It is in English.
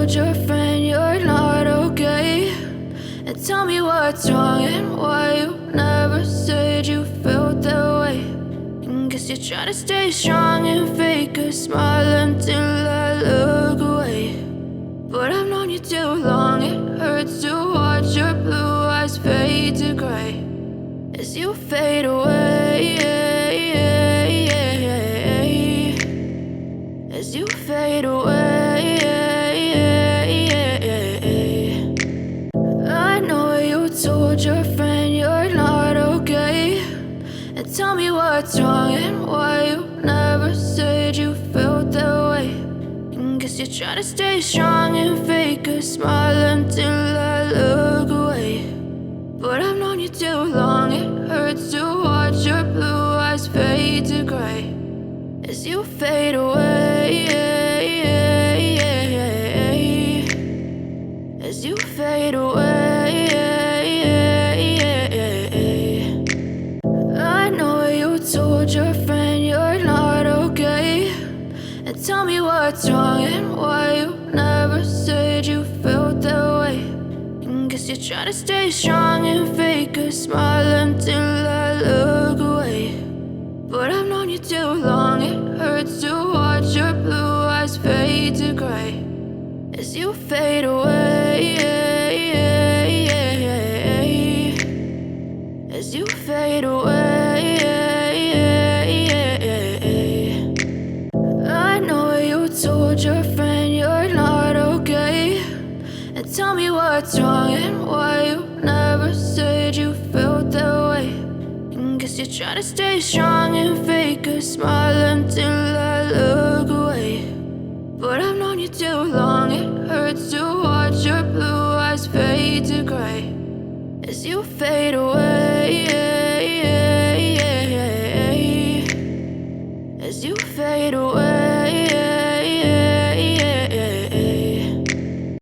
told your friend you're not okay, and tell me what's wrong and why you never said you felt that way. And guess you're trying to stay strong and fake a smile until I look away. But I've known you too long, it hurts to watch your blue eyes fade to gray as you fade away, as you fade away. I know you told your friend you're not okay, and tell me what's wrong and why you never said you felt that way. And guess you're trying to stay strong and fake a smile until I look away. But I've known you too long, it hurts to watch your blue eyes fade to gray as you fade away, as you fade away. I know you told your friend you're not okay, and tell me what's wrong and why you never said you felt that way. And guess you're trying to stay strong and fake a smile until I look away. But I've known you too long, it hurts to watch your blue eyes fade to gray as you fade away, as you fade away. I know you told your friend you're not okay, and tell me what's wrong and why you never said you felt that way. And guess you're trying to stay strong and fake a smile until I look away. But I've known you too long, it hurts to watch your blue eyes fade to gray as you fade away, as you fade away.